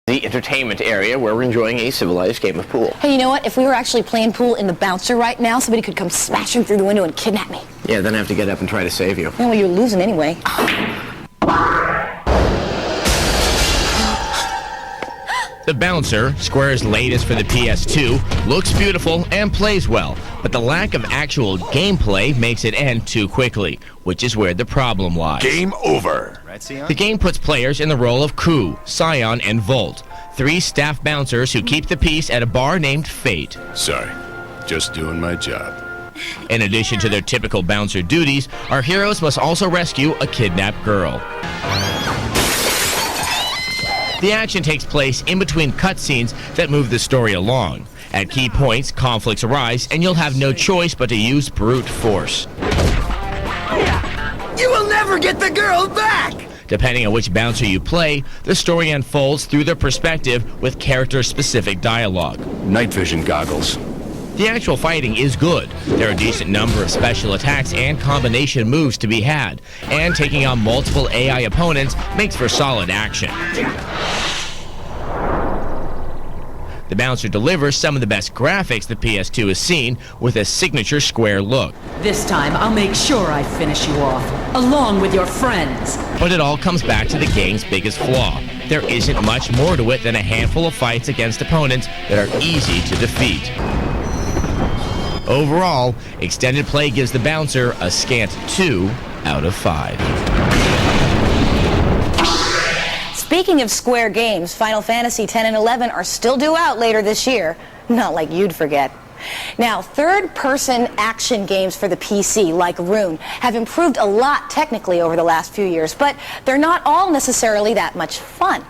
The entertainment area where we're enjoying a civilized game of pool. Hey, you know what? If we were actually playing pool in the bouncer right now, somebody could come smashing through the window and kidnap me. Yeah, then I have to get up and try to save you. Yeah, well, you're losing anyway. The Bouncer, Square's latest for the PS2, looks beautiful and plays well, but the lack of actual gameplay makes it end too quickly, which is where the problem lies. Game over. The game puts players in the role of Coup, Scion, and Volt, 3 staff bouncers who keep the peace at a bar named Fate. Sorry, just doing my job. In addition to their typical bouncer duties, our heroes must also rescue a kidnapped girl. The action takes place in between cutscenes that move the story along. At key points, conflicts arise, and you'll have no choice but to use brute force. You will never get the girl back! Depending on which bouncer you play, the story unfolds through their perspective with character-specific dialogue. Night vision goggles. The actual fighting is good. There are a decent number of special attacks and combination moves to be had, and taking on multiple AI opponents makes for solid action. The Bouncer delivers some of the best graphics the PS2 has seen with a signature Square look. This time, I'll make sure I finish you off, along with your friends. But it all comes back to the game's biggest flaw. There isn't much more to it than a handful of fights against opponents that are easy to defeat. Overall, extended play gives the Bouncer a scant 2 out of 5. Speaking of Square games, Final Fantasy X and 11 are still due out later this year. Not like you'd forget. Now, third-person action games for the PC, like Rune, have improved a lot technically over the last few years, but they're not all necessarily that much fun.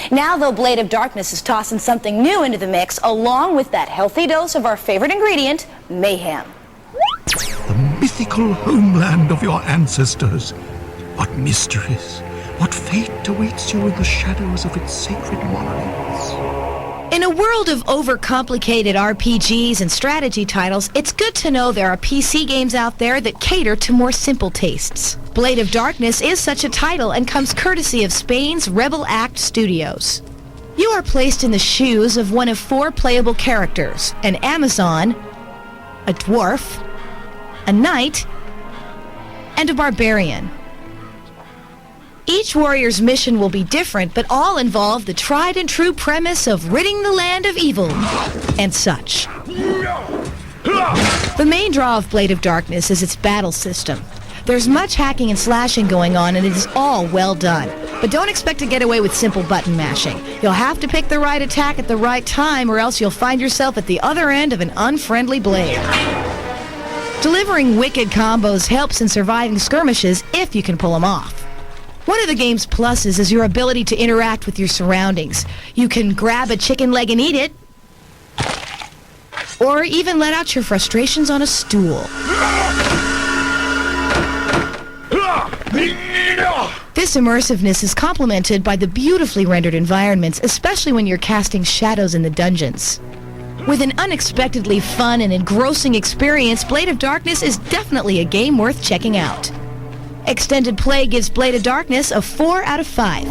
Now, though, Blade of Darkness is tossing something new into the mix, along with that healthy dose of our favorite ingredient, mayhem. The mythical homeland of your ancestors. What mysteries, what fate awaits you in the shadows of its sacred monoliths? In a world of overcomplicated RPGs and strategy titles, it's good to know there are PC games out there that cater to more simple tastes. Blade of Darkness is such a title and comes courtesy of Spain's Rebel Act Studios. You are placed in the shoes of one of 4 playable characters: an Amazon, a dwarf, a knight, and a barbarian. Each warrior's mission will be different, but all involve the tried and true premise of ridding the land of evil and such. The main draw of Blade of Darkness is its battle system. There's much hacking and slashing going on, and it is all well done. But don't expect to get away with simple button mashing. You'll have to pick the right attack at the right time, or else you'll find yourself at the other end of an unfriendly blade. Delivering wicked combos helps in surviving skirmishes if you can pull them off. One of the game's pluses is your ability to interact with your surroundings. You can grab a chicken leg and eat it, or even let out your frustrations on a stool. This immersiveness is complemented by the beautifully rendered environments, especially when you're casting shadows in the dungeons. With an unexpectedly fun and engrossing experience, Blade of Darkness is definitely a game worth checking out. Extended play gives Blade of Darkness a 4 out of 5.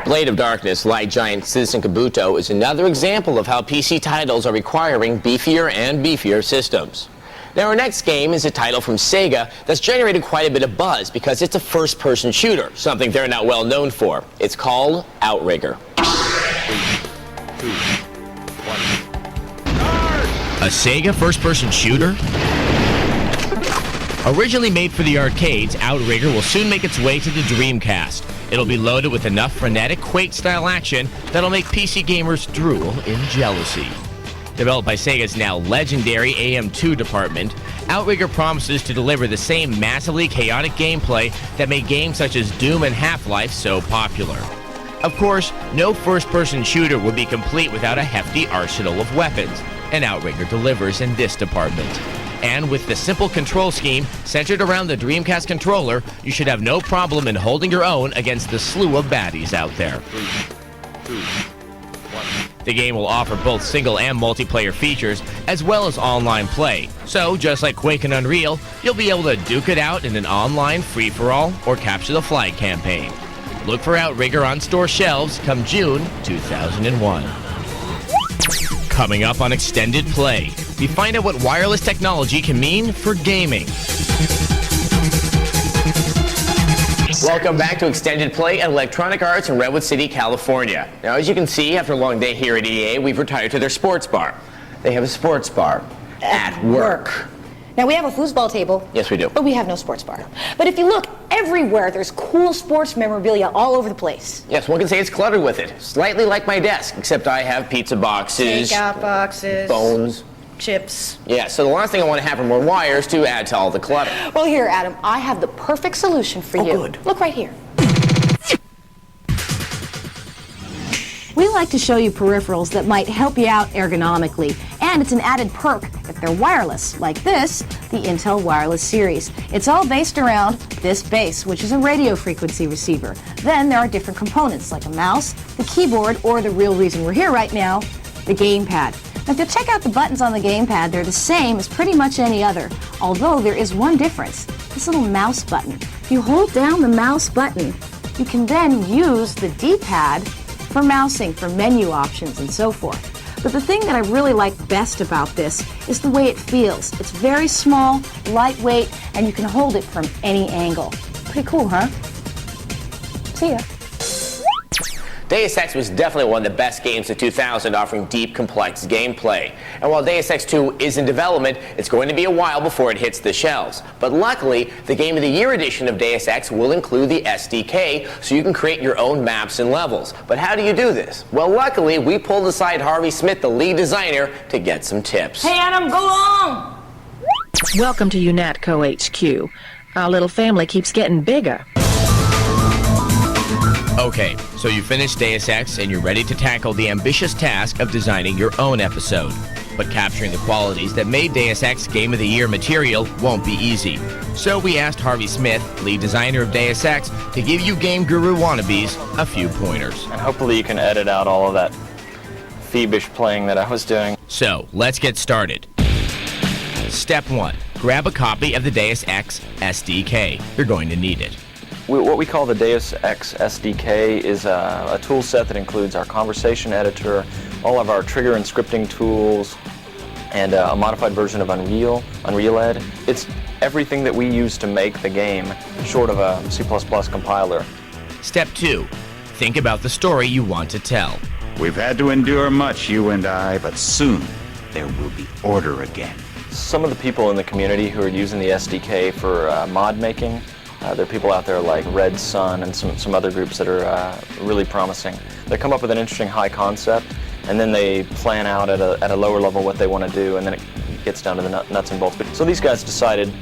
Blade of Darkness, Light Giant Citizen Kabuto, is another example of how PC titles are requiring beefier and beefier systems. Now, our next game is a title from Sega that's generated quite a bit of buzz because it's a first-person shooter, something they're not well known for. It's called Outrigger. A Sega first-person shooter? Originally made for the arcades, Outrigger will soon make its way to the Dreamcast. It'll be loaded with enough frenetic Quake-style action that'll make PC gamers drool in jealousy. Developed by Sega's now legendary AM2 department, Outrigger promises to deliver the same massively chaotic gameplay that made games such as Doom and Half-Life so popular. Of course, no first-person shooter would be complete without a hefty arsenal of weapons, and Outrigger delivers in this department. And with the simple control scheme centered around the Dreamcast controller, you should have no problem in holding your own against the slew of baddies out there. The game will offer both single and multiplayer features, as well as online play. So, just like Quake and Unreal, you'll be able to duke it out in an online free-for-all or capture the flag campaign. Look for Outrigger on store shelves come June 2001. Coming up on Extended Play, we find out what wireless technology can mean for gaming. Welcome back to Extended Play at Electronic Arts in Redwood City, California. Now, as you can see, after a long day here at EA, we've retired to their sports bar. They have a sports bar at work. Now, we have a foosball table. Yes, we do. But we have no sports bar. But if you look everywhere, there's cool sports memorabilia all over the place. Yes, one can say it's cluttered with it. Slightly like my desk, except I have pizza boxes, Takeout boxes, bones, chips. Yeah, so the last thing I want to have are more wires to add to all the clutter. Well, here, Adam, I have the perfect solution for you. Good. Look right here. We like to show you peripherals that might help you out ergonomically, and it's an added perk if they're wireless, like this, the Intel Wireless Series. It's all based around this base, which is a radio frequency receiver. Then there are different components, like a mouse, the keyboard, or the real reason we're here right now, the gamepad. Now, if you check out the buttons on the gamepad, they're the same as pretty much any other, although there is one difference, this little mouse button. If you hold down the mouse button, you can then use the D-pad for mousing, for menu options, and so forth. But the thing that I really like best about this is the way it feels. It's very small, lightweight, and you can hold it from any angle. Pretty cool, huh? See ya. Deus Ex was definitely one of the best games of 2000, offering deep, complex gameplay. And while Deus Ex 2 is in development, it's going to be a while before it hits the shelves. But luckily, the Game of the Year edition of Deus Ex will include the SDK, so you can create your own maps and levels. But how do you do this? Well, luckily, we pulled aside Harvey Smith, the lead designer, to get some tips. Hey, Adam, go on! Welcome to UNATCO HQ. Our little family keeps getting bigger. Okay, so you finished Deus Ex and you're ready to tackle the ambitious task of designing your own episode. But capturing the qualities that made Deus Ex Game of the Year material won't be easy. So we asked Harvey Smith, lead designer of Deus Ex, to give you Game Guru wannabes a few pointers. And hopefully you can edit out all of that thievish playing that I was doing. So, let's get started. Step 1. Grab a copy of the Deus Ex SDK. You're going to need it. What we call the Deus Ex SDK is a tool set that includes our conversation editor, all of our trigger and scripting tools, and a modified version of Unreal Ed. It's everything that we use to make the game, short of a C++ compiler. Step 2. Think about the story you want to tell. We've had to endure much, you and I, but soon there will be order again. Some of the people in the community who are using the SDK for mod making, there are people out there like Red Sun and some other groups that are really promising. They come up with an interesting high concept, and then they plan out at a lower level what they want to do, and then it gets down to the nuts and bolts. So these guys decided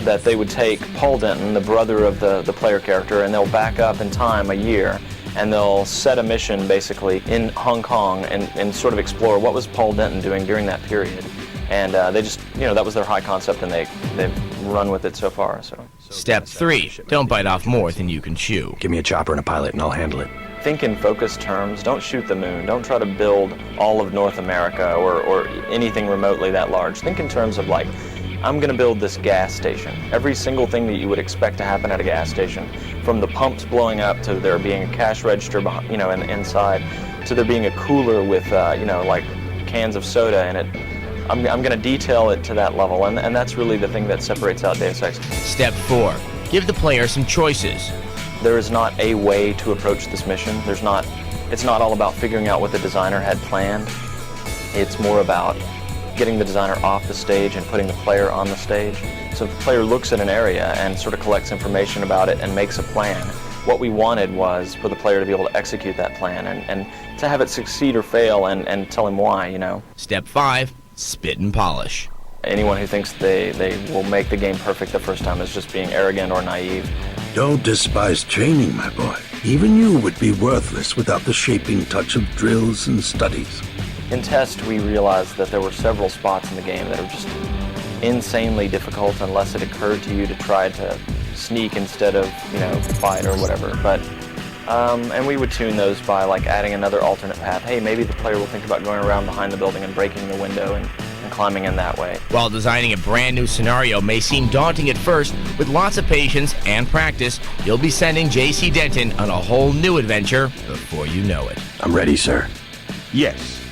that they would take Paul Denton, the brother of the player character, and they'll back up in time a year, and they'll set a mission basically in Hong Kong and sort of explore what was Paul Denton doing during that period. And they just, that was their high concept, and they've run with it so far. So. Step 3. Don't bite off more than you can chew. Give me a chopper and a pilot and I'll handle it. Think in focused terms. Don't shoot the moon. Don't try to build all of North America or anything remotely that large. Think in terms of like, I'm going to build this gas station. Every single thing that you would expect to happen at a gas station, from the pumps blowing up to there being a cash register, inside, to there being a cooler with, like cans of soda in it. I'm going to detail it to that level, and that's really the thing that separates out Deus Ex. Step 4. Give the player some choices. There is not a way to approach this mission. It's not all about figuring out what the designer had planned. It's more about getting the designer off the stage and putting the player on the stage. So if the player looks at an area and sort of collects information about it and makes a plan, what we wanted was for the player to be able to execute that plan and to have it succeed or fail and tell him why, Step 5. Spit and polish. Anyone who thinks they will make the game perfect the first time is just being arrogant or naive. Don't despise training, my boy. Even you would be worthless without the shaping touch of drills and studies. In test, we realized that there were several spots in the game that are just insanely difficult unless it occurred to you to try to sneak instead of, fight or whatever. But and we would tune those by like adding another alternate path. Hey, maybe the player will think about going around behind the building and breaking the window and and climbing in that way. While designing a brand new scenario may seem daunting at first, with lots of patience and practice, you'll be sending JC Denton on a whole new adventure before you know it. I'm ready, sir. Yes.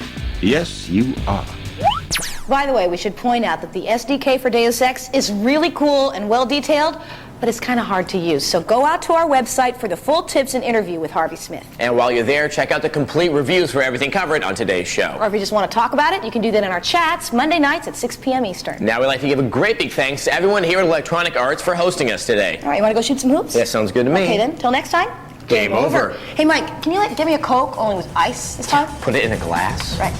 Yes, you are. By the way, we should point out that the SDK for Deus Ex is really cool and well detailed, but it's kind of hard to use. So go out to our website for the full tips and interview with Harvey Smith. And while you're there, check out the complete reviews for everything covered on today's show. Or if you just want to talk about it, you can do that in our chats Monday nights at 6 p.m. Eastern. Now we'd like to give a great big thanks to everyone here at Electronic Arts for hosting us today. All right, you want to go shoot some hoops? Yeah, sounds good to me. Okay then, till next time. Game over. Hey Mike, can you give me a Coke only with ice this time? Put it in a glass. Right.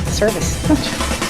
Service.